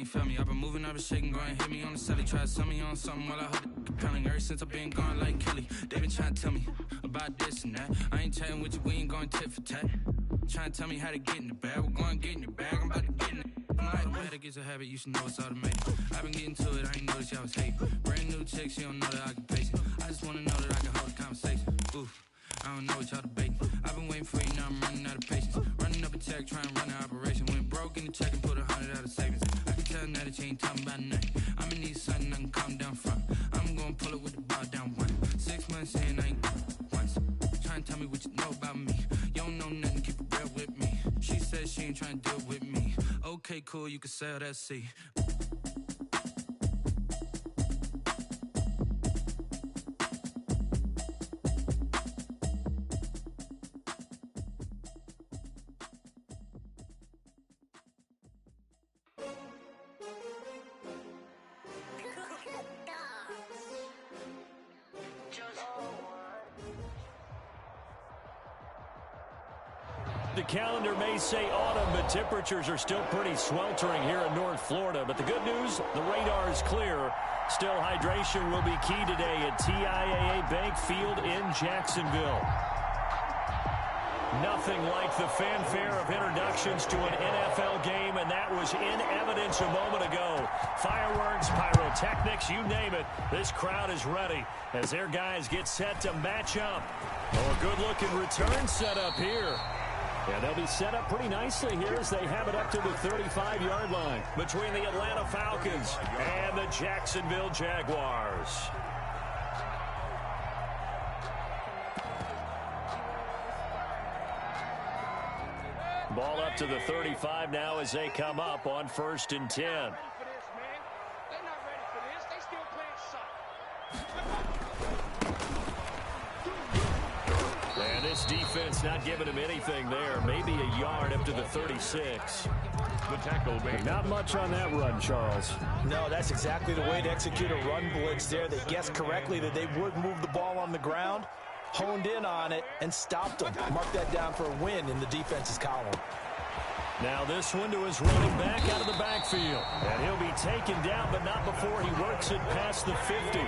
You feel me? I've been moving, I've been shaking, going hit me on the celly. Try to sell me on something while I hold it compelling. Ever since I've been gone like Kelly, they been trying to tell me about this and that. I ain't chatting with you, we ain't going tit for tat. Trying to tell me how to get in the bag. We're going to get in your bag, I'm about to get in it. I'm like, automatic is a habit, you should know it's automated. I've been getting to it, I ain't noticed y'all was hating. Brand new chick, she don't know that I can pace it. I just wanna know that I can hold a conversation. Oof, I don't know what y'all debating. I've been waiting for you, now I'm running out of patience. Running up a check, trying to run an operation. Went broke in the check and put 100 out of savings. I can tell now that you ain't talking about nothing. I'ma need something I can calm down from. I'm gonna pull it with the ball down one. 6 months in, I ain't once. Trying to tell me what you know about me. You don't know nothing, keep it real with me. She said she ain't trying to deal with me. Okay, cool, you can sell that seat. The calendar may say autumn, but temperatures are still pretty sweltering here in North Florida. But the good news, the radar is clear. Still, hydration will be key today at TIAA Bank Field in Jacksonville. Nothing like the fanfare of introductions to an NFL game, and that was in evidence a moment ago. Fireworks, pyrotechnics, you name it. This crowd is ready as their guys get set to match up. Oh, a good-looking return set up here. And they'll be set up pretty nicely here as they have it up to the 35-yard line between the Atlanta Falcons and the Jacksonville Jaguars. Ball up to the 35 now as they come up on 1st and 10. And this defense not giving him anything there. Maybe a yard up to the 36. The tackle made. Not much on that run, Charles. No, that's exactly the way to execute a run blitz there. They guessed correctly that they would move the ball on the ground, honed in on it, and stopped them. Mark that down for a win in the defense's column. Now this one to his running back out of the backfield. And he'll be taken down, but not before he works it past the 50.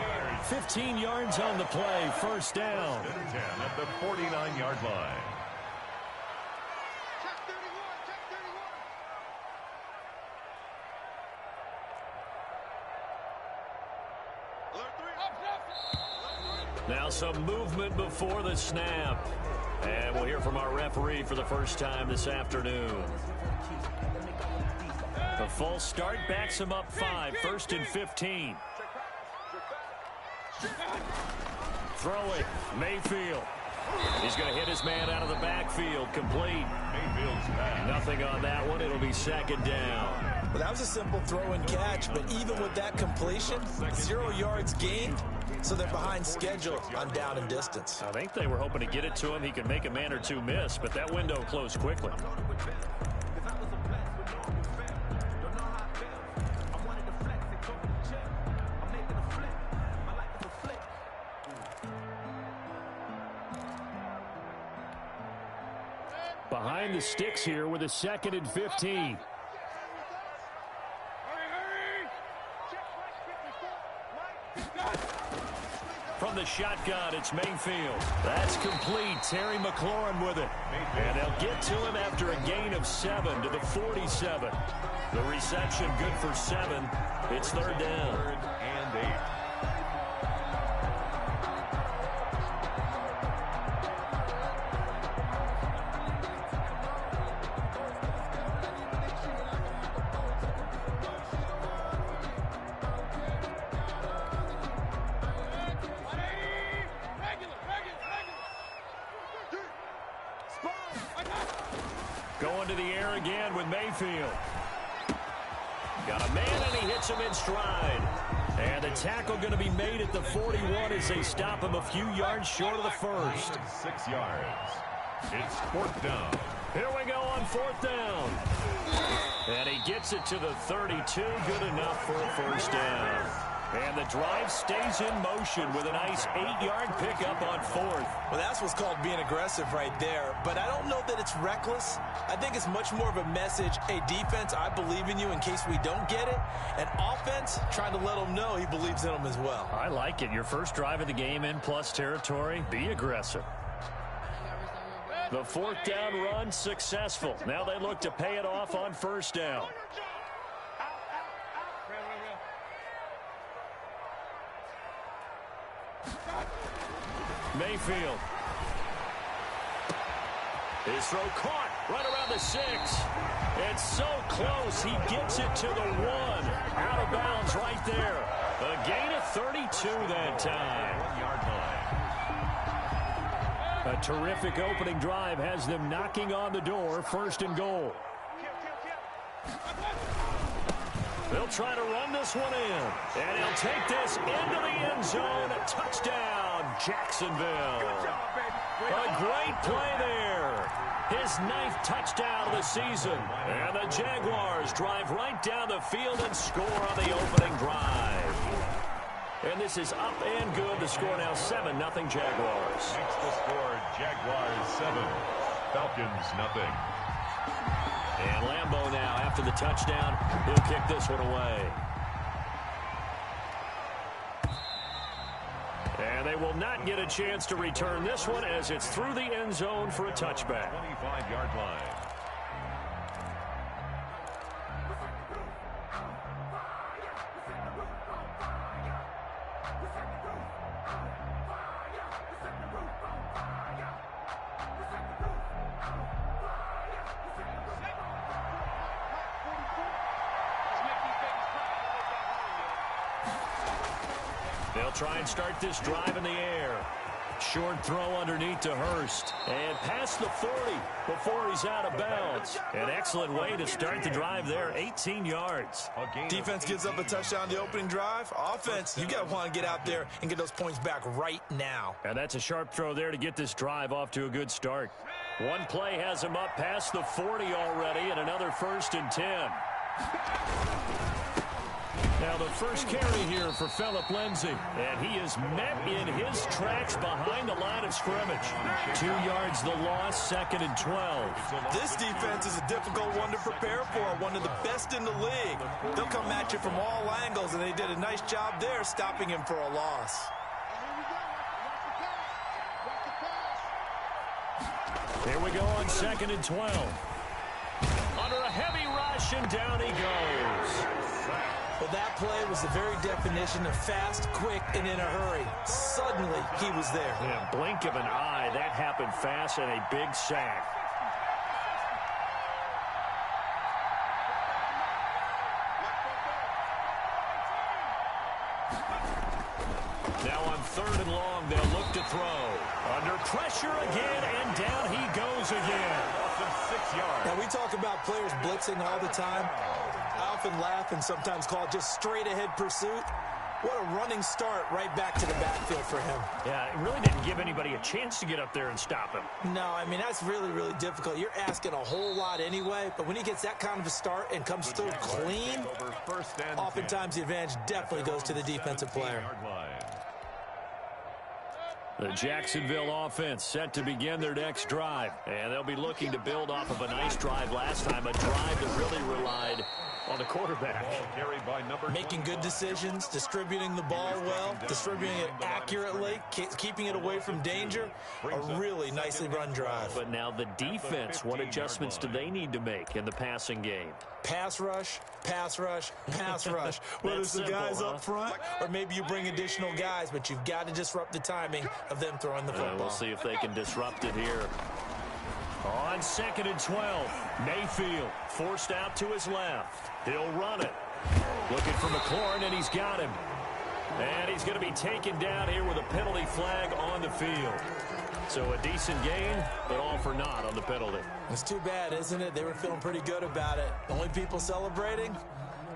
15 yards on the play, 1st down. 10 at the 49-yard line. Now some movement before the snap. And we'll hear from our referee for the first time this afternoon. The false start backs him up 5, 1st and 15. Throwing, Mayfield. He's going to hit his man out of the backfield, complete. Mayfield's pass. Nothing on that one. It'll be 2nd down. Well, that was a simple throw and catch, but even with that completion, 0 yards gained, so they're behind schedule on down and distance. I think they were hoping to get it to him. He could make a man or two miss, but that window closed quickly. Behind the sticks here with a 2nd and 15. From the shotgun, it's Mayfield. That's complete. Terry McLaurin with it. And they'll get to him after a gain of 7 to the 47. The reception good for 7. It's 3rd down. 3rd and 8. Going to the air again with Mayfield. Got a man, and he hits him in stride. And the tackle going to be made at the 41 as they stop him a few yards short of the 1st. 6 yards. It's 4th down. Here we go on 4th down. And he gets it to the 32. Good enough for a 1st down. And the drive stays in motion with a nice 8-yard pickup on 4th. Well, that's what's called being aggressive right there. But I don't know that it's reckless. I think it's much more of a message, hey, defense, I believe in you in case we don't get it. And offense, trying to let them know he believes in them as well. I like it. Your first drive of the game in plus territory, be aggressive. The 4th down run successful. Now they look to pay it off on 1st down. Mayfield. His throw caught right around the 6. It's so close. He gets it to the 1. Out of bounds right there. A gain of 32 that time. 1-yard line. A terrific opening drive has them knocking on the door. 1st and goal. They'll try to run this one in. And he'll take this into the end zone. Touchdown, Jacksonville. A great play there. His 9th touchdown of the season. And the Jaguars drive right down the field and score on the opening drive. And this is up and good. The score now 7-0 Jaguars. Makes the score Jaguars 7, Falcons 0. And Lambeau now, after the touchdown, he'll kick this one away. And they will not get a chance to return this one as it's through the end zone for a touchback. 25-yard line. They'll try and start this drive in the air. Short throw underneath to Hurst. And past the 40 before he's out of bounds. An excellent way to start the drive there, 18 yards. Defense gives up a touchdown the opening drive. Offense, you got to want to get out there and get those points back right now. And that's a sharp throw there to get this drive off to a good start. One play has him up past the 40 already, and another 1st and 10. Now the first carry here for Phillip Lindsay, and he is met in his tracks behind the line of scrimmage. 2 yards the loss, 2nd and 12. This defense is a difficult one to prepare for, one of the best in the league. They'll come at you from all angles, and they did a nice job there stopping him for a loss. Here we go on 2nd and 12. Under a heavy rush, and down he goes. Well, that play was the very definition of fast, quick, and in a hurry. Suddenly, he was there. Yeah, blink of an eye. That happened fast and a big sack. Now on 3rd and long, they'll look to throw. Under pressure again, and down he goes again. 6 yards. Now, we talk about players blitzing all the time. I often laugh and sometimes call it just straight-ahead pursuit. What a running start right back to the backfield for him. Yeah, it really didn't give anybody a chance to get up there and stop him. No, I mean, that's really, really difficult. You're asking a whole lot anyway, but when he gets that kind of a start and comes through clean, oftentimes the advantage definitely goes to the defensive player. The Jacksonville offense set to begin their next drive, and they'll be looking to build off of a nice drive last time, a drive that really relied on the quarterback. Making good decisions, distributing the ball well, distributing it accurately, keeping it away from danger. A really nicely run drive. But now the defense, what adjustments do they need to make in the passing game? Pass rush, pass rush, pass rush. Whether it's the guys up front or maybe you bring additional guys, but you've got to disrupt the timing of them throwing the football. We'll see if they can disrupt it here. On 2nd and 12, Mayfield forced out to his left. He'll run it. Looking for McLaurin, and he's got him. And he's going to be taken down here with a penalty flag on the field. So a decent gain, but all for naught on the penalty. It's too bad, isn't it? They were feeling pretty good about it. The only people celebrating,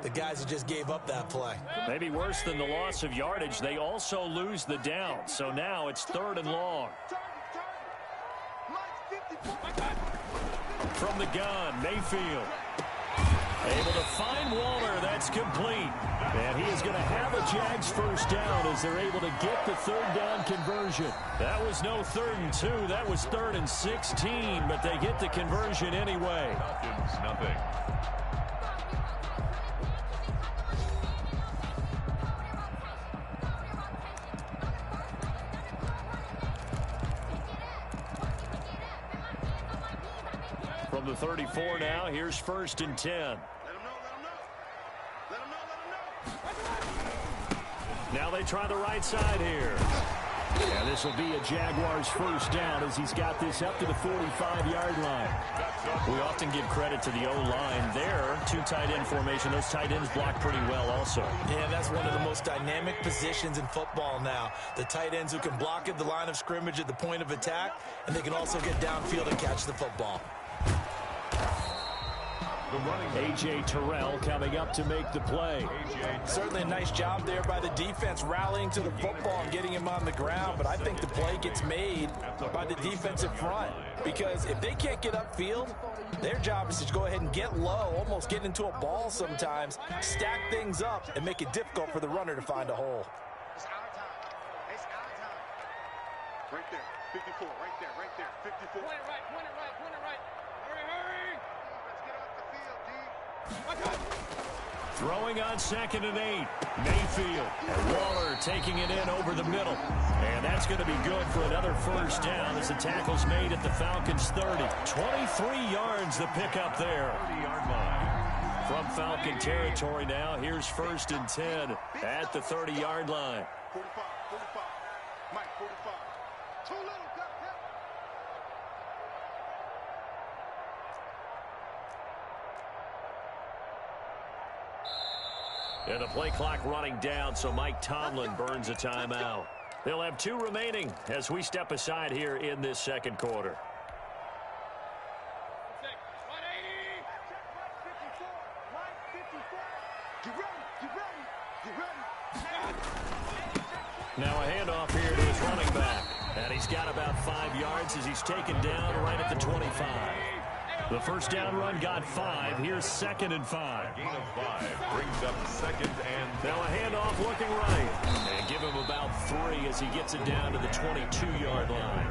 the guys who just gave up that play. Maybe worse than the loss of yardage, they also lose the down. So now it's 3rd and long. From the gun, Mayfield. Able to find Waller. That's complete. And he is going to have a Jags first down as they're able to get the third down conversion. That was no 3rd and 2. That was 3rd and 16, but they get the conversion anyway. Falcons, nothing. From the 34 now, here's 1st and 10. Now they try the right side here. Yeah, this will be a Jaguars first down as he's got this up to the 45-yard line. We often give credit to the O-line there. 2 tight end formation. Those tight ends block pretty well also. Yeah, that's one of the most dynamic positions in football now. The tight ends who can block at the line of scrimmage at the point of attack, and they can also get downfield and catch the football. A.J. Terrell coming up to make the play. Certainly a nice job there by the defense rallying to the football and getting him on the ground, but I think the play gets made by the defensive front because if they can't get upfield, their job is to go ahead and get low, almost get into a ball sometimes, stack things up, and make it difficult for the runner to find a hole. It's our time. It's our time. Right there. 54. Right there. Right there. 54. Point it right. Point it right. Point it right. Hurry, hurry. Let's get off the field, D. Throwing on 2nd and 8. Mayfield. And Waller taking it in over the middle. And that's going to be good for another first down as the tackle's made at the Falcons 30. 23 yards the pickup there. 30-yard line. From Falcon territory now, here's 1st and 10 at the 30-yard line. 45. 45. Mike, 45. Too little. And the play clock running down, so Mike Tomlin burns a timeout. They'll have 2 remaining as we step aside here in this second quarter. Now a handoff here to his running back. And he's got about 5 yards as he's taken down right at the 25. The first down run got 5. Here's 2nd and 5. Gain of 5 brings up 2nd and... Now a handoff looking right. And give him about 3 as he gets it down to the 22-yard line.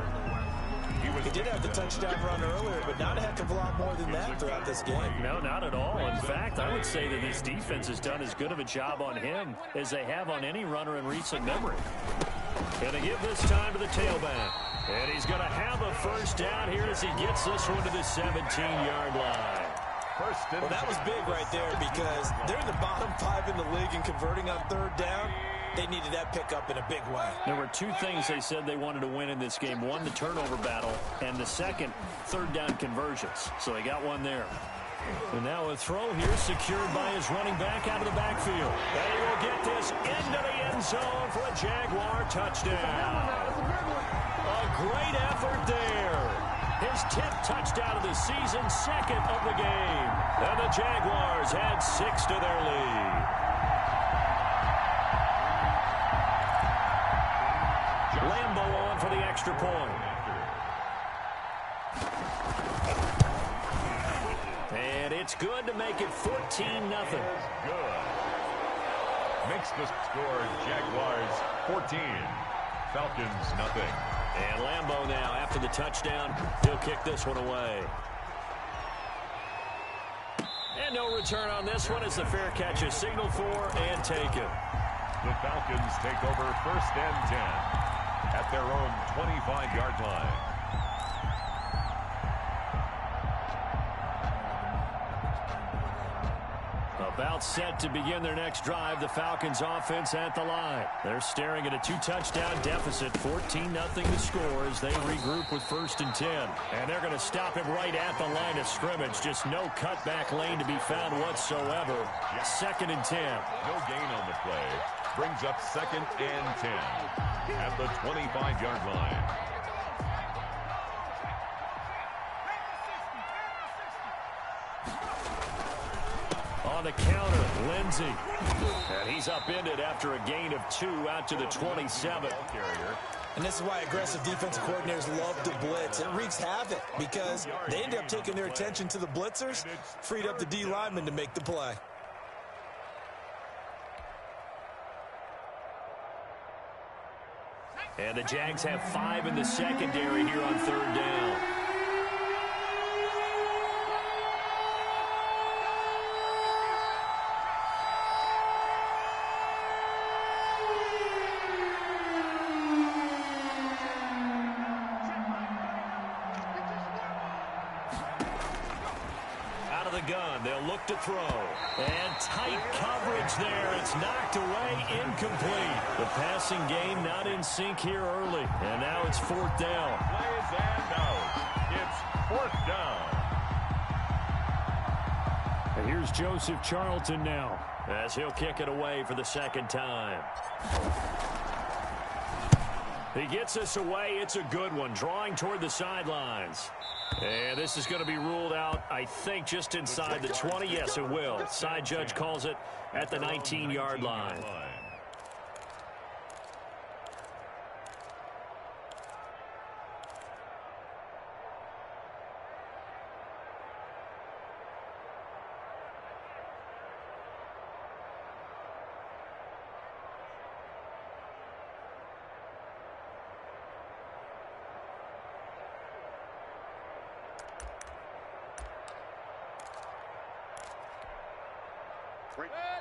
He did have the touchdown run earlier, but not a heck of a lot more than that throughout this game. No, not at all. In fact, I would say that this defense has done as good of a job on him as they have on any runner in recent memory. And they give this time to the tailback. And he's going to have a first down here as he gets this one to the 17-yard line. Well, that was big right there because they're in the bottom 5 in the league and converting on 3rd down. They needed that pickup in a big way. There were 2 things they said they wanted to win in this game. One, the turnover battle, and the second, 3rd down conversions. So they got one there. And now a throw here secured by his running back out of the backfield. And he will get this into the end zone for a Jaguar touchdown. A great effort there. His 10th touchdown of the season, 2nd of the game. And the Jaguars add 6 to their lead. Lambo on for the extra point. And it's good to make it 14-0. Good. Makes the score Jaguars 14. Falcons nothing. And Lambo now, after the touchdown, he'll kick this one away. And no return on this one as the fair catch is signaled for and taken. The Falcons take over 1st and 10 at their own 25-yard line. About set to begin their next drive, the Falcons offense at the line. They're staring at a 2-touchdown deficit, 14-0 to score as they regroup with 1st and 10. And they're going to stop him right at the line of scrimmage. Just no cutback lane to be found whatsoever. 2nd and 10. No gain on the play. Brings up 2nd and 10 at the 25-yard line. On the counter, Lindsey. And he's upended after a gain of 2 out to the 27. Carrier And this is why aggressive defensive coordinators love to blitz. It wreaks havoc because they end up taking their attention to the blitzers, freed up the D lineman to make the play. And the Jags have 5 in the secondary here on 3rd down. Out of the gun, they'll look to throw. And tight coverage there. It's knocked away, incomplete. The passing game not in sync here early. And now it's 4th down. Plays and out. It's 4th down. And here's Joseph Charlton now, as he'll kick it away for the 2nd time. He gets us away. It's a good one, drawing toward the sidelines. And this is going to be ruled out, I think, just inside the 20. Yes, it will. Side judge calls it at the 19-yard line.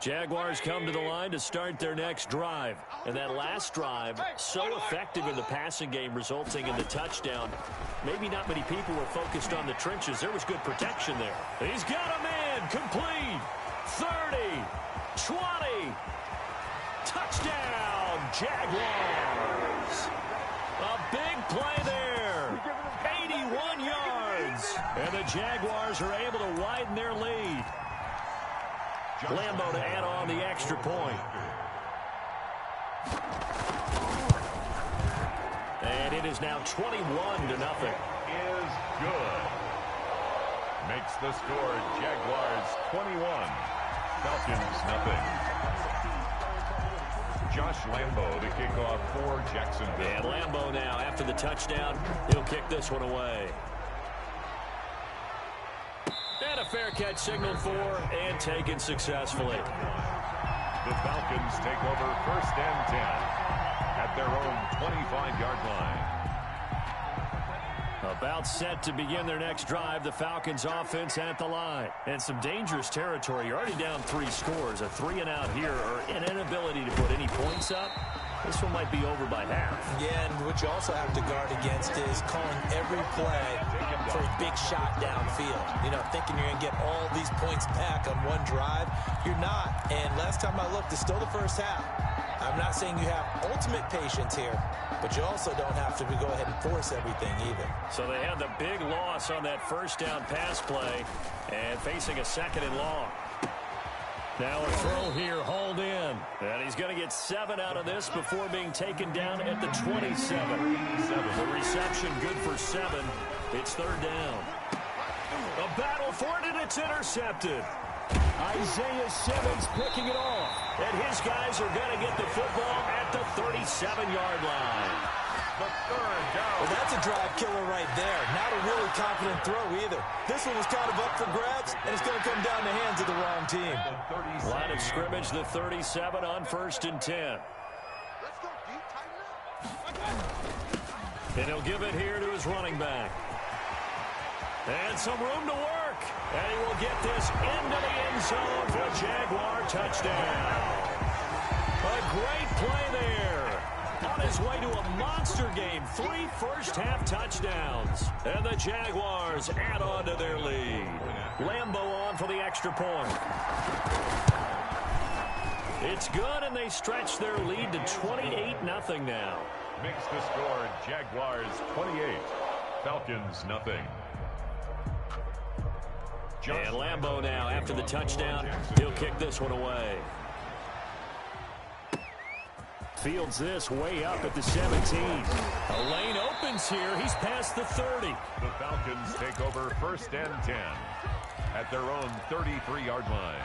Jaguars come to the line to start their next drive. And that last drive, so effective in the passing game, resulting in the touchdown. Maybe not many people were focused on the trenches. There was good protection there. He's got a man. Complete. 30. 20. Touchdown, Jaguars. A big play there. 81 yards. And the Jaguars are able to widen their lead. Lambo to add on the extra point. And it is now 21-0. Is good. Makes the score Jaguars 21. Falcons nothing. Josh Lambo to kick off for Jacksonville. And Lambo now, after the touchdown, he'll kick this one away. And a fair catch signaled for and taken successfully. The Falcons take over 1st and 10 at their own 25-yard line. About set to begin their next drive, the Falcons offense at the line. And some dangerous territory. You're already down 3 scores. A 3-and-out here, or an inability to put any points up. This one might be over by half. Yeah, and what you also have to guard against is calling every play for a big shot downfield. You know, thinking you're going to get all these points back on one drive. You're not. And last time I looked, it's still the first half. I'm not saying you have ultimate patience here, but you also don't have to go ahead and force everything either. So they had the big loss on that 1st down pass play and facing a 2nd and long. Now a throw here, hauled in. And he's going to get 7 out of this before being taken down at the 27. The reception good for 7. It's 3rd down. A battle for it, and it's intercepted. Isaiah Simmons picking it off. And his guys are going to get the football at the 37-yard line. The 3rd down. Well, that's a drive killer right there. Not a really confident throw either. This one was kind of up for grabs, and it's going to come down the hands of the wrong team. Line of scrimmage, the 37 on 1st and 10. Let's go deep, tighten up. And he'll give it here to his running back. And some room to work. And he will get this into the end zone for a Jaguar touchdown. A great play there. On his way to a monster game. 3 first-half touchdowns. And the Jaguars add on to their lead. Lambo on for the extra point. It's good, and they stretch their lead to 28-0 now. Makes the score Jaguars 28. Falcons nothing. And Lambo now, after the touchdown, he'll kick this one away. Fields this way up at the 17. A lane opens here. He's past the 30. The Falcons take over 1st and 10 at their own 33-yard line.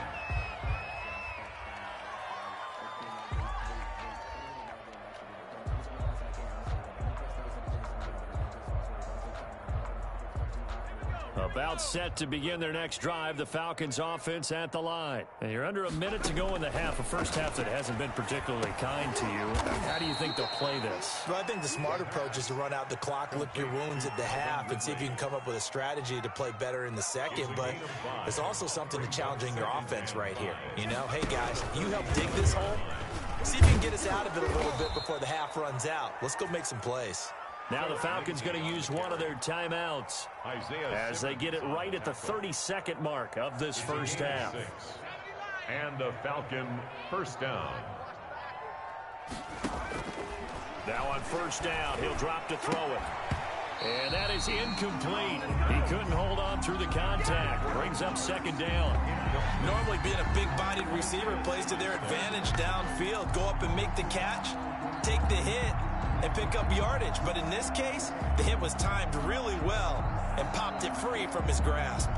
About set to begin their next drive, the Falcons offense at the line. And you're under a minute to go in the half, a first half that hasn't been particularly kind to you. How do you think they'll play this? Well, I think the smart approach is to run out the clock, lick your wounds at the half, and see if you can come up with a strategy to play better in the second. But there's also something to challenging your offense right here. You know, hey, guys, you help dig this hole. See if you can get us out of it a little bit before the half runs out. Let's go make some plays. Now the Falcons going to use one of their timeouts as they get it right at the 32nd mark of this first half. And a Falcon first down. Now on first down, he'll drop to throw it. And that is incomplete. He couldn't hold on through the contact. Brings up second down. Normally being a big-bodied receiver plays to their advantage downfield. Go up and make the catch, take the hit, and pick up yardage. But in this case, the hit was timed really well and popped it free from his grasp.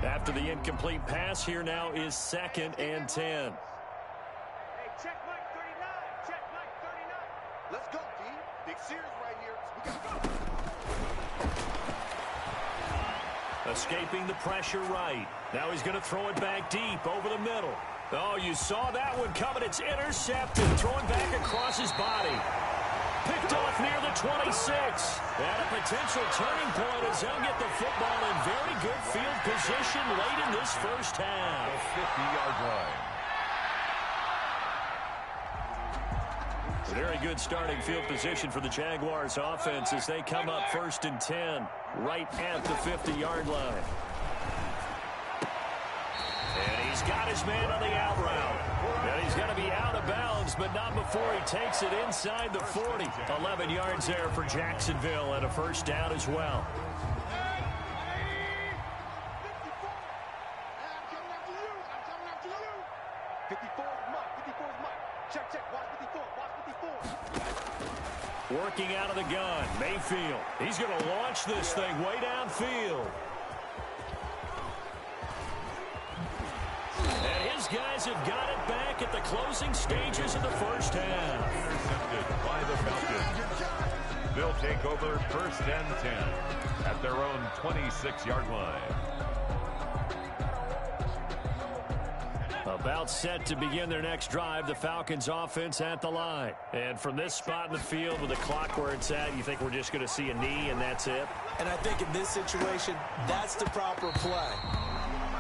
After the incomplete pass, here now is 2nd and 10. Hey, check Mike 39. Check Mike 39. Let's go, D. Big Sears right here. We got to go. Escaping the pressure right. Now he's going to throw it back deep over the middle. Oh, you saw that one coming. It's intercepted. Throwing back across his body. Picked off near the 26. And a potential turning point as they'll get the football in very good field position late in this first half. The 50-yard line. Very good starting field position for the Jaguars offense as they come up 1st and 10 right at the 50-yard line. And he's got his man on the out route. And he's going to be out of bounds, but not before he takes it inside the 40. 11 yards there for Jacksonville and a first down as well. Working out of the gun, Mayfield. He's going to launch this thing way downfield. And his guys have got it back at the closing stages of the first half. Intercepted by the Falcons. They'll take over 1st and 10 at their own 26-yard line. About set to begin their next drive, the Falcons offense at the line. And from this spot in the field with the clock where it's at, you think we're just going to see a knee and that's it? And I think in this situation, that's the proper play.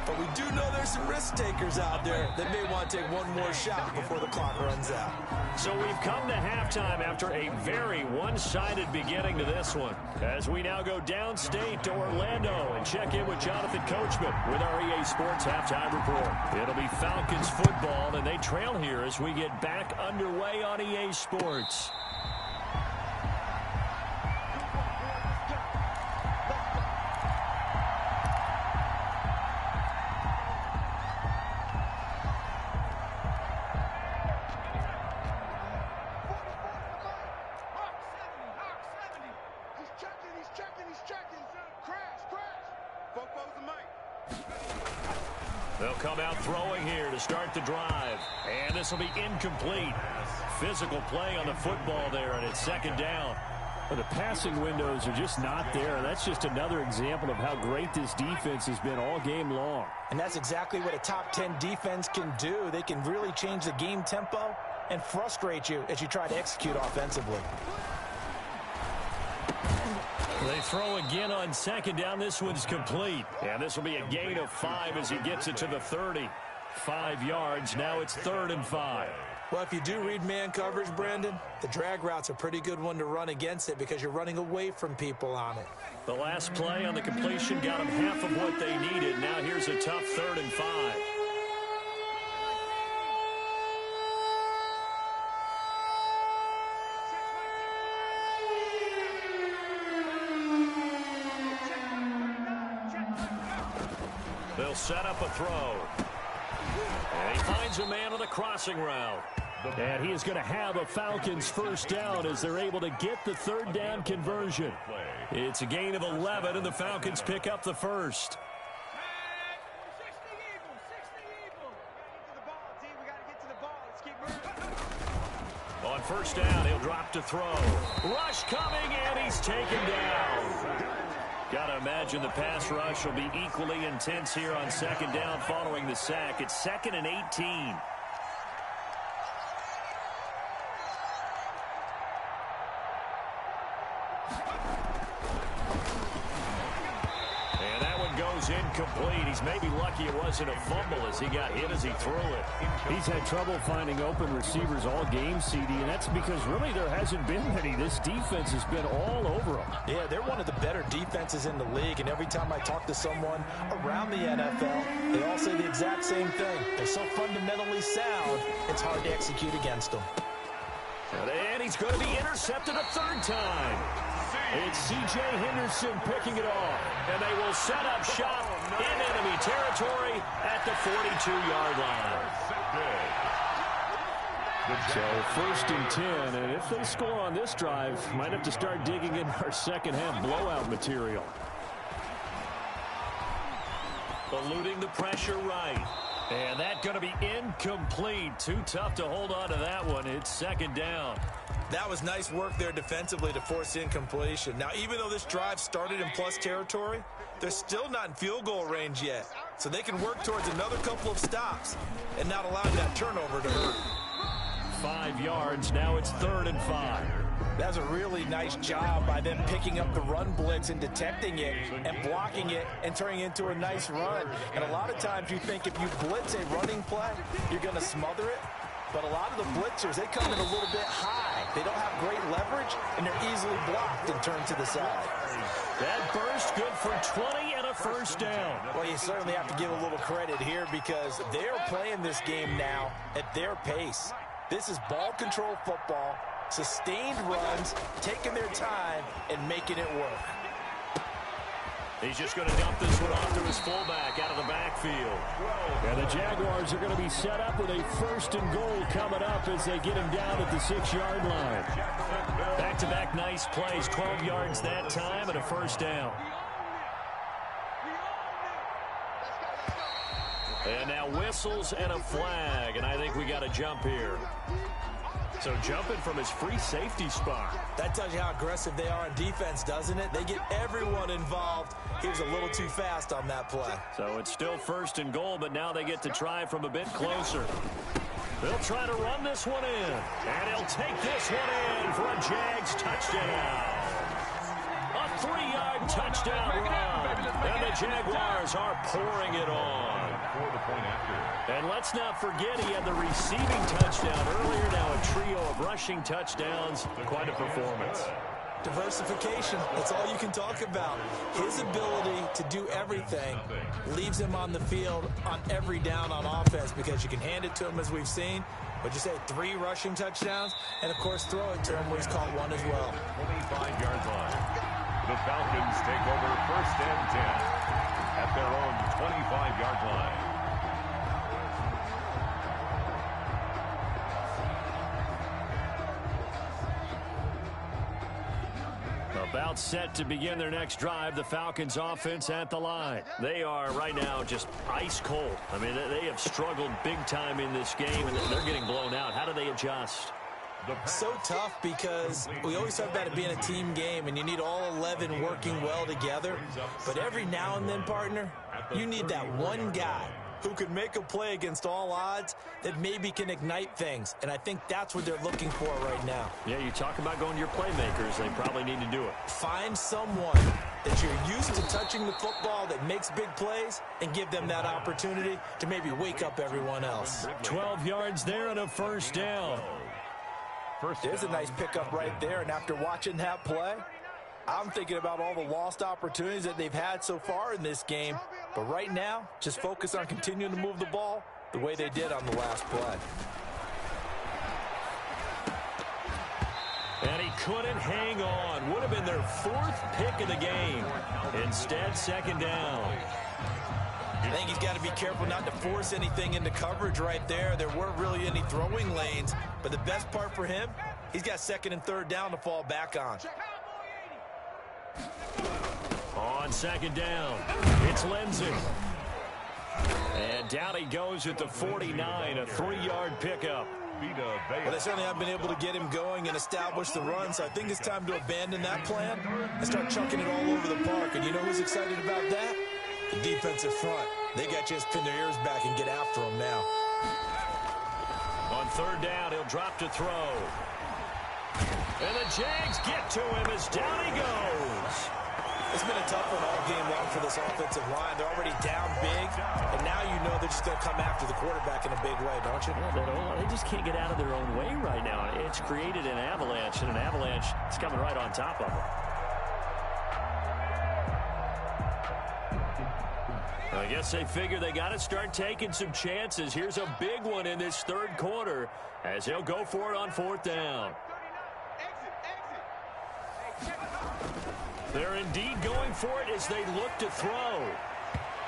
But we do know there's some risk takers out there that may want to take one more shot before the clock runs out. So we've come to halftime after a very one-sided beginning to this one. As we now go downstate to Orlando and check in with Jonathan Coachman with our EA Sports Halftime Report. It'll be Falcons football, and they trail here as we get back underway on EA Sports. They'll come out throwing here to start the drive. And this will be incomplete. Physical play on the football there, and it's 2nd down. Well, the passing windows are just not there. That's just another example of how great this defense has been all game long. And that's exactly what a top 10 defense can do. They can really change the game tempo and frustrate you as you try to execute offensively. They throw again on 2nd down. This one's complete. And this will be a gain of 5 as he gets it to the 30. 5 yards. Now it's 3rd and 5. Well, if you do read man coverage, Brandon, the drag route's a pretty good one to run against it because you're running away from people on it. The last play on the completion got them half of what they needed. Now here's a tough 3rd and 5. They'll set up a throw. And he finds a man on the crossing route. And he is going to have a Falcons first down as they're able to get the 3rd down conversion. It's a gain of 11, and the Falcons pick up the first. On first down, he'll drop to throw. Rush coming, and he's taken down. Got to imagine the pass rush will be equally intense here on second down following the sack. It's 2nd and 18. Goes incomplete. He's maybe lucky it wasn't a fumble as he got hit as he threw it. He's had trouble finding open receivers all game, CD, and that's because really there hasn't been many. This defense has been all over them. Yeah, they're one of the better defenses in the league, and every time I talk to someone around the NFL, they all say the exact same thing. They're so fundamentally sound, it's hard to execute against them. And he's going to be intercepted a third time. It's C.J. Henderson picking it off, and they will set up shop in enemy territory at the 42-yard line. So 1st and 10, and if they score on this drive, might have to start digging in our second-half blowout material. Eluding the pressure right. And that's going to be incomplete. Too tough to hold on to that one. It's 2nd down. That was nice work there defensively to force incompletion. Now, even though this drive started in plus territory, they're still not in field goal range yet. So they can work towards another couple of stops and not allowing that turnover to hurt. 5 yards. Now it's 3rd and 5. That's a really nice job by them picking up the run blitz and detecting it and blocking it and turning it into a nice run. And a lot of times you think if you blitz a running play, you're going to smother it. But a lot of the blitzers, they come in a little bit high. They don't have great leverage, and they're easily blocked and turned to the side. That burst good for 20 and a first down. Well, you certainly have to give a little credit here because they're playing this game now at their pace. This is ball control football, sustained runs, taking their time, and making it work. He's just going to dump this one off to his fullback out of the backfield. And the Jaguars are going to be set up with a 1st and goal coming up as they get him down at the 6-yard line. Back-to-back nice plays, 12 yards that time and a first down. And now whistles and a flag, and I think we got a jump here. So jumping from his free safety spot. That tells you how aggressive they are on defense, doesn't it? They get everyone involved. He was a little too fast on that play. So it's still 1st and goal, but now they get to try from a bit closer. They'll try to run this one in. And he'll take this one in for a Jags touchdown. A 3-yard touchdown run. And the Jaguars are pouring it on. And let's not forget he had the receiving touchdown earlier. Now a trio of rushing touchdowns. Quite a performance. Diversification, that's all you can talk about. His ability to do everything leaves him on the field on every down on offense because you can hand it to him as we've seen. What'd you say, 3 rushing touchdowns? And, of course, throw it to him where he's caught 1 as well. 25-yard line. The Falcons take over 1st and 10 at their own 25-yard line. About set to begin their next drive, the Falcons offense at the line. They are right now just ice cold. I mean, they have struggled big time in this game, and they're getting blown out. How do they adjust? So tough because we always talk about it being a team game, and you need all 11 working well together. But every now and then, partner, you need that one guy who can make a play against all odds that maybe can ignite things. And I think that's what they're looking for right now. Yeah, you talk about going to your playmakers. They probably need to do it. Find someone that you're used to touching the football that makes big plays and give them that opportunity to maybe wake up everyone else. 12 yards there and a first down. There's a nice pickup right there. And after watching that play, I'm thinking about all the lost opportunities that they've had so far in this game. But right now, just focus on continuing to move the ball the way they did on the last play. And he couldn't hang on. Would have been their 4th pick of the game. Instead, 2nd down. I think he's got to be careful not to force anything into coverage right there. There weren't really any throwing lanes. But the best part for him, he's got 2nd and 3rd down to fall back on. On 2nd down, it's Lindsey. And down he goes at the 49, a 3-yard pickup. Well, they certainly haven't been able to get him going and establish the run, so I think it's time to abandon that plan and start chunking it all over the park. And you know who's excited about that? The defensive front. They got to just pin their ears back and get after him now. On third down, he'll drop to throw. And the Jags get to him as down he goes. It's been a tough one all game long for this offensive line. They're already down big, and now you know they're just going to come after the quarterback in a big way, don't you? Yeah, they just can't get out of their own way right now. It's created an avalanche, and an avalanche is coming right on top of them. I guess they figure they got to start taking some chances. Here's a big one in this third quarter as he'll go for it on fourth down. They're indeed going for it as they look to throw.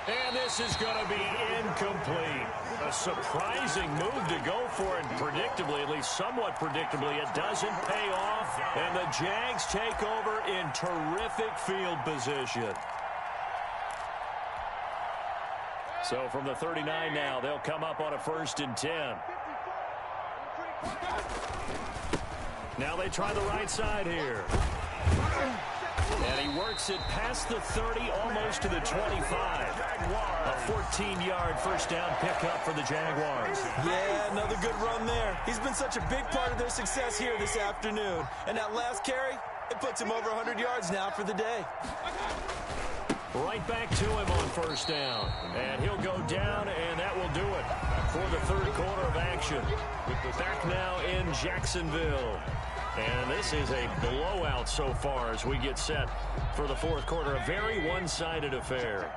And this is going to be incomplete. A surprising move to go for it. Predictably, at least somewhat predictably, it doesn't pay off. And the Jags take over in terrific field position. So from the 39 now, they'll come up on a 1st and 10. Now they try the right side here. And he works it past the 30, almost to the 25. A 14-yard first down pickup for the Jaguars. Yeah, another good run there. He's been such a big part of their success here this afternoon. And that last carry, it puts him over 100 yards now for the day. Right back to him on first down. And he'll go down, and that will do it for the third quarter of action. Back now in Jacksonville. And this is a blowout so far as we get set for the fourth quarter. A very one-sided affair.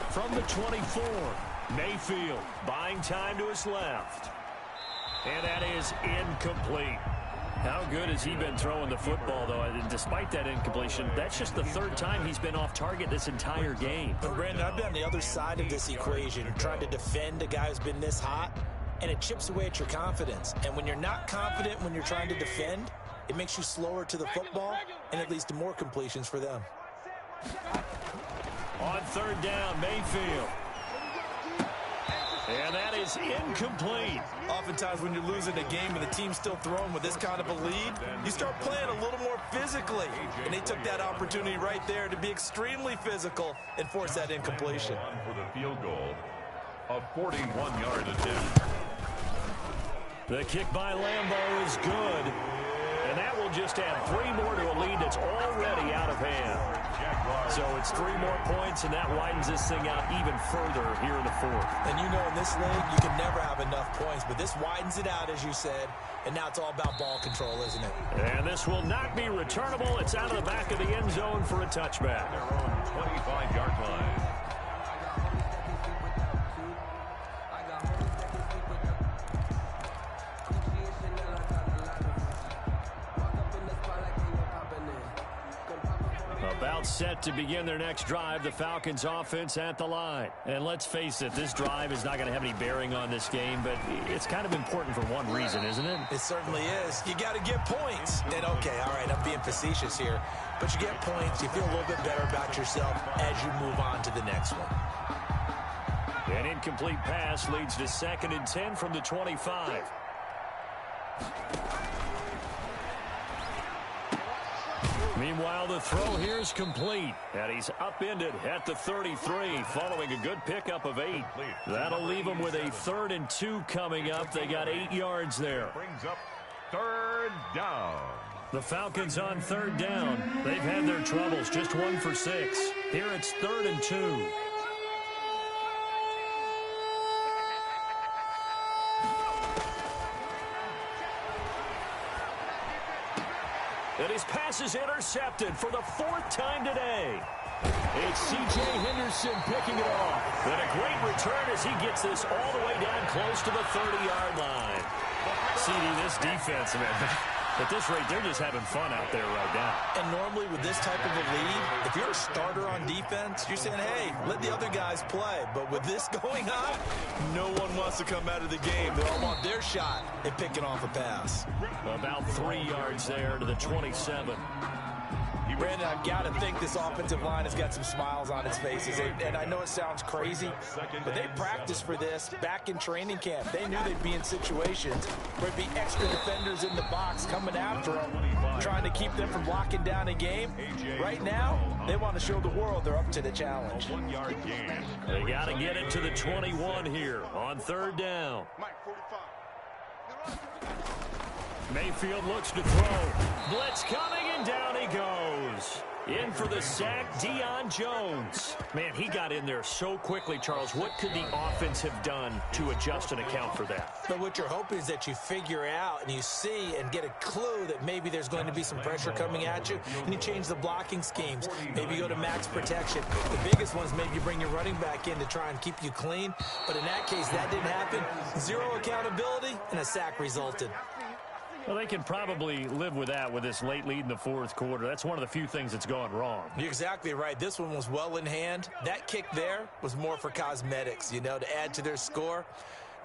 From the 24, Mayfield buying time to his left. And that is incomplete. How good has he been throwing the football, though? And despite that incompletion, that's just the third time he's been off target this entire game. But Brandon, I've been on the other side of this equation, trying to defend a guy who's been this hot, and it chips away at your confidence. And when you're not confident when you're trying to defend, it makes you slower to the football, and it leads to more completions for them. On third down, Mayfield. And that is incomplete. Oftentimes when you're losing a game and the team's still throwing with this kind of a lead, you start playing a little more physically. And they took that opportunity right there to be extremely physical and force that incompletion. For the field goal, a 41-yard attempt. The kick by Lambeau is good. And that will just add 3 more to a lead that's already out of hand. So it's 3 more points, and that widens this thing out even further here in the fourth. And you know in this league, you can never have enough points, but this widens it out, as you said, and now it's all about ball control, isn't it? And this will not be returnable. It's out of the back of the end zone for a touchback. Their own 25-yard line. About set to begin their next drive, the Falcons offense at the line. And let's face it, this drive is not going to have any bearing on this game, but it's kind of important for one reason, isn't it? It certainly is. You got to get points. And okay, all right, I'm being facetious here, but you get points, you feel a little bit better about yourself as you move on to the next one. An incomplete pass leads to 2nd and 10 from the 25. Meanwhile, the throw here is complete, and he's upended at the 33, following a good pickup of 8. That'll leave him with a 3rd and 2 coming up. They got 8 yards there. Brings up 3rd down. The Falcons on 3rd down. They've had their troubles, just 1 for 6. Here it's 3rd and 2. And his pass is intercepted for the 4th time today. It's C.J. Henderson picking it off. And a great return as he gets this all the way down close to the 30-yard line. CD, this defense, man, at this rate, they're just having fun out there right now. And normally with this type of a lead, if you're a starter on defense, you're saying, hey, let the other guys play. But with this going on, no one wants to come out of the game. They all want their shot at picking off a pass. About 3 yards there to the 27. Brandon, I've got to think this offensive line has got some smiles on its faces. And I know it sounds crazy, but they practiced for this back in training camp. They knew they'd be in situations where it'd be extra defenders in the box coming after them, trying to keep them from locking down a game. Right now, they want to show the world they're up to the challenge. They got to get it to the 21 here on 3rd down. Mayfield looks to throw. Blitz coming, and down he goes. In for the sack, Deion Jones. Man, he got in there so quickly, Charles. What could the offense have done to adjust and account for that? But what you're hoping is that you figure out and you see and get a clue that maybe there's going to be some pressure coming at you, and you change the blocking schemes. Maybe you go to max protection. The biggest one is maybe you bring your running back in to try and keep you clean. But in that case, that didn't happen. Zero accountability, and a sack resulted. Well, they can probably live with that with this late lead in the 4th quarter. That's one of the few things that's gone wrong. You're exactly right. This one was well in hand. That kick there was more for cosmetics, you know, to add to their score.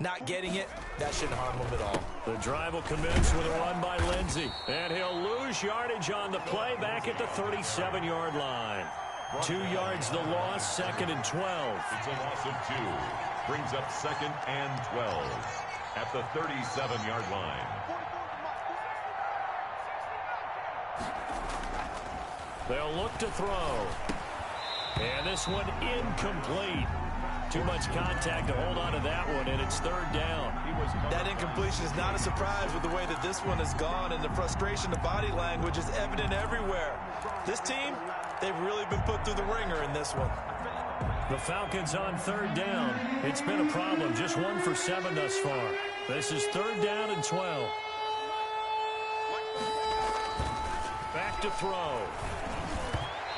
Not getting it, that shouldn't harm them at all. The drive will commence with a run by Lindsey. And he'll lose yardage on the play back at the 37-yard line. 2 yards the loss, 2nd and 12. It's a loss of 2. Brings up 2nd and 12 at the 37-yard line. They'll look to throw. And this one incomplete. Too much contact to hold on to that one, and it's 3rd down. That incompletion is not a surprise with the way that this one has gone, and the frustration, the body language is evident everywhere. This team, they've really been put through the ringer in this one. The Falcons on 3rd down. It's been a problem. Just 1 for 7 thus far. This is 3rd down and 12. Back to throw.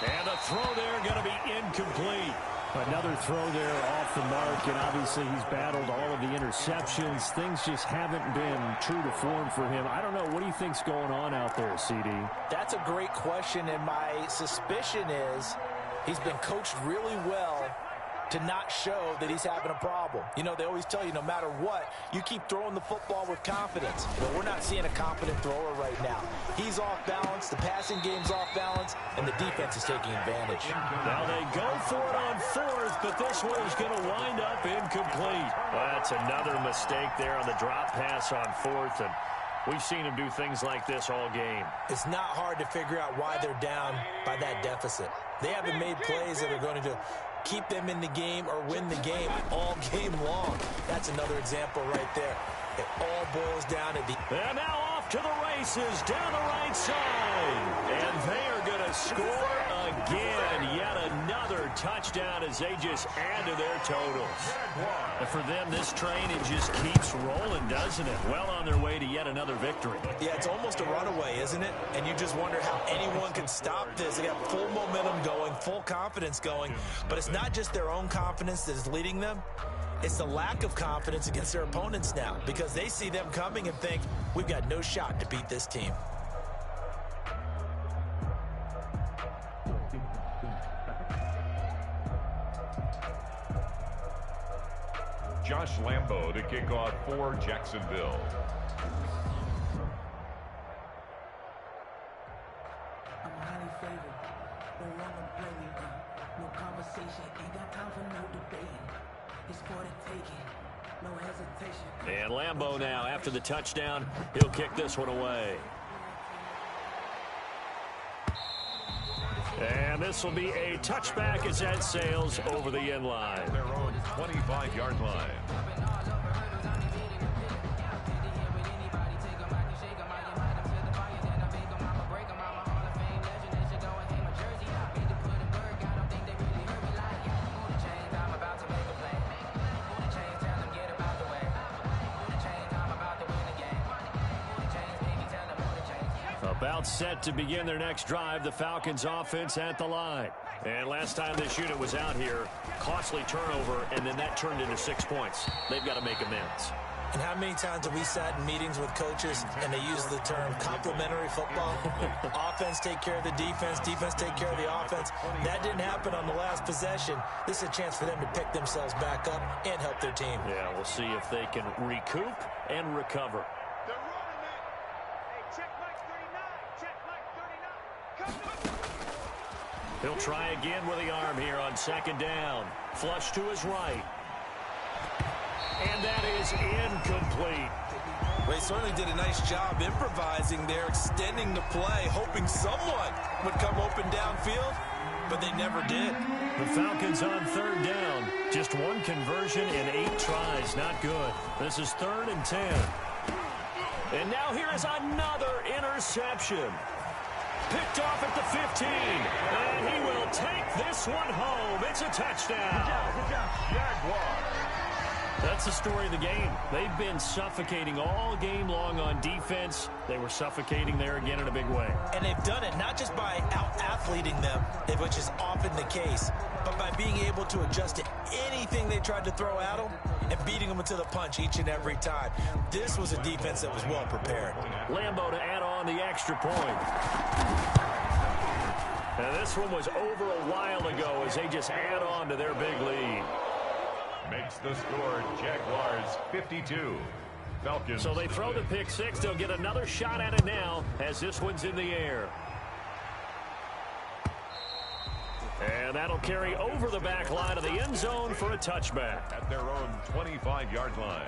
And a throw there going to be incomplete. Another throw there off the mark, and obviously he's battled all of the interceptions. Things just haven't been true to form for him. I don't know. What do you think's going on out there, CD? That's a great question, and my suspicion is he's been coached really well to not show that he's having a problem. You know, they always tell you no matter what, you keep throwing the football with confidence. But we're not seeing a confident thrower right now. He's off balance, the passing game's off balance, and the defense is taking advantage. Now they go for it on 4th, but this one is going to wind up incomplete. Well, that's another mistake there on the drop pass on 4th, and we've seen him do things like this all game. It's not hard to figure out why they're down by that deficit. They haven't made plays that are going to keep them in the game or win the game all game long. That's another example right there. It all boils down to the... And now off to the races down the right side. And they are going to score again. Yet another touchdown as they just add to their totals. And for them, this train, it just keeps rolling, doesn't it? Well on their way to yet another victory. Yeah, it's almost a runaway, isn't it? And you just wonder how anyone can stop this. They got full momentum going, full confidence going. But it's not just their own confidence that is leading them. It's the lack of confidence against their opponents now, because they see them coming and think, we've got no shot to beat this team. Josh Lambo to kick off for Jacksonville. I'm highly favored. Don't wanna play me. No conversation. Ain't got time for no debating. It's for the taking. No hesitation. And Lambo now, after the touchdown, he'll kick this one away. And this will be a touchback as that sails over the end line. Their own 25-yard line. About set to begin their next drive, the Falcons offense at the line. And last time this unit was out here, costly turnover, and then that turned into 6 points. They've got to make amends. And how many times have we sat in meetings with coaches and they use the term complementary football? Offense take care of the defense, defense take care of the offense. That didn't happen on the last possession. This is a chance for them to pick themselves back up and help their team. Yeah, we'll see if they can recoup and recover. They're running it. Hey, check Mike 39. Check Mike 39. Come on. He'll try again with the arm here on second down. Flush to his right. And that is incomplete. Well, he certainly did a nice job improvising there, extending the play, hoping someone would come open downfield, but they never did. The Falcons on third down. Just one conversion in 8 tries. Not good. This is 3rd and 10. And now here is another interception. Picked off at the 15. And he will take this one home. It's a touchdown. Good job, Jaguars. That's the story of the game. They've been suffocating all game long on defense. They were suffocating there again in a big way. And they've done it not just by out-athleting them, which is often the case, but by being able to adjust to anything they tried to throw at them and beating them into the punch each and every time. This was a defense that was well prepared. Lambeau to add on the extra point. And this one was over a while ago as they just add on to their big lead. Makes the score Jaguars 52. Falcons. So they throw the pick 6. They'll get another shot at it now as this one's in the air. And that'll carry over the back line of the end zone for a touchback. At their own 25-yard line.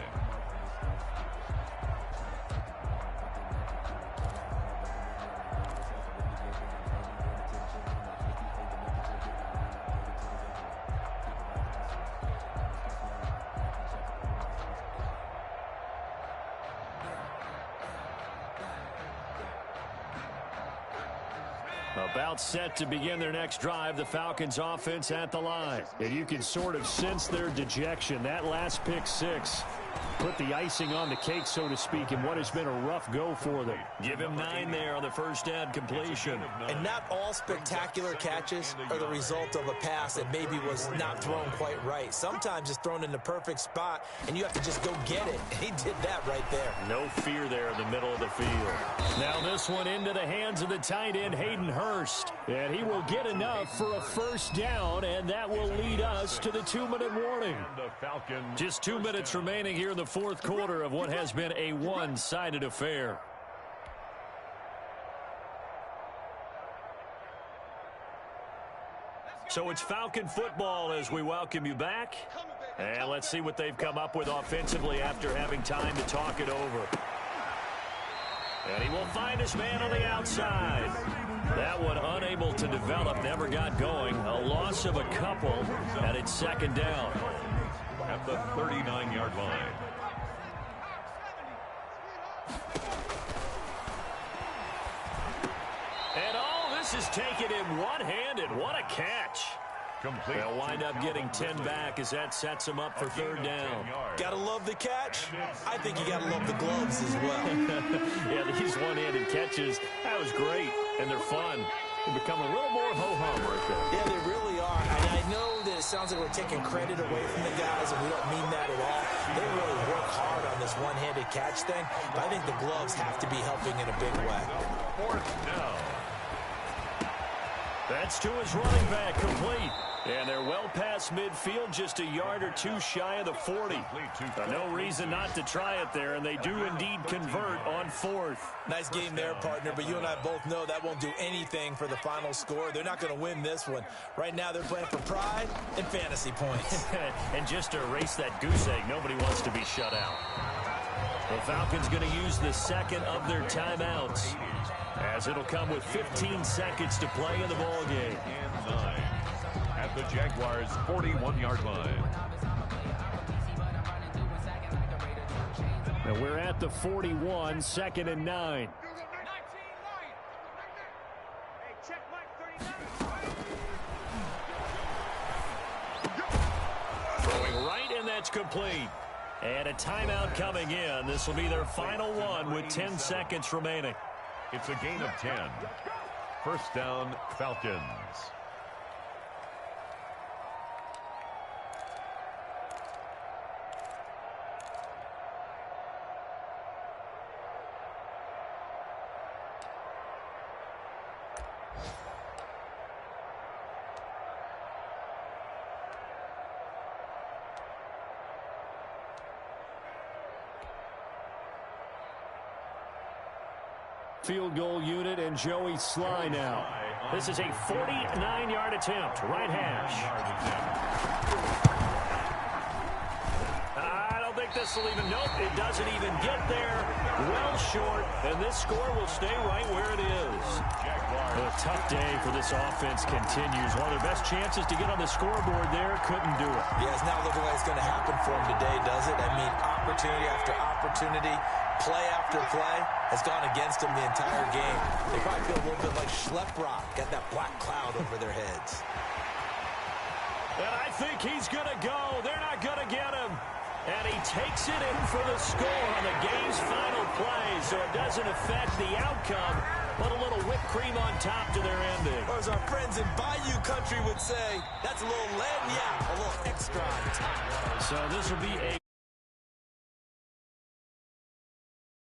About set to begin their next drive, the Falcons offense at the line. And you can sort of sense their dejection. That last pick 6 put the icing on the cake, so to speak, in what has been a rough go for them. Give him 9 there on the first down completion. And not all spectacular catches are the result of a pass that maybe was not thrown quite right. Sometimes it's thrown in the perfect spot, and you have to just go get it. He did that right there. No fear there in the middle of the field. Now this one into the hands of the tight end, Hayden Hurst. And he will get enough for a first down, and that will lead us to the 2-minute warning. Just 2 minutes remaining here in the fourth quarter of what has been a one-sided affair. So it's Falcon football as we welcome you back. And let's see what they've come up with offensively after having time to talk it over. And he will find his man on the outside. That one unable to develop, never got going. A loss of a couple, and it's second down. At the 39-yard line. And all this is taken in one-handed. What a catch. Complete. They'll wind up getting 10 back as that sets them up for third down. Gotta love the catch. I think you gotta love the gloves as well. Yeah, these one-handed catches, that was great, and they're fun. They become a little more ho-hum right there. Yeah, they really are. And I know that it sounds like we're taking credit away from the guys, and we don't mean that at all. They really work hard on this one-handed catch thing, but I think the gloves have to be helping in a big way. Fourth down. That's to his running back, complete. And they're well past midfield, just a yard or two shy of the 40. No reason not to try it there, and they do indeed convert on fourth. Nice game there, partner, but you and I both know that won't do anything for the final score. They're not going to win this one. Right now, they're playing for pride and fantasy points. And just to erase that goose egg, nobody wants to be shut out. The Falcons going to use the second of their timeouts, as it'll come with 15 seconds to play in the ball game. And 9 at the Jaguars' 41-yard line. And we're at the 41, second and 9. Throwing right, and that's complete. And a timeout coming in. This will be their final one with 10 seconds remaining. It's a gain of 10. First down, Falcons. Field goal unit and Joey Sly now. This is a 49-yard attempt, right hash. I don't think this will even, nope, it doesn't even get there. Well short, and this score will stay right where it is. A tough day for this offense continues. One of their best chances to get on the scoreboard there, couldn't do it. Yeah, it's not looking like it's going to happen for him today, does it? I mean, opportunity after opportunity, play after play has gone against him the entire game. They probably feel a little bit like Schlep Rock, got that black cloud over their heads. And I think he's going to go. They're not going to get him. And he takes it in for the score on the game's final play, so it doesn't affect the outcome. Put a little whipped cream on top to their ending. Or as our friends in Bayou Country would say, that's a little lagniappe, a little extra on top. So this will be a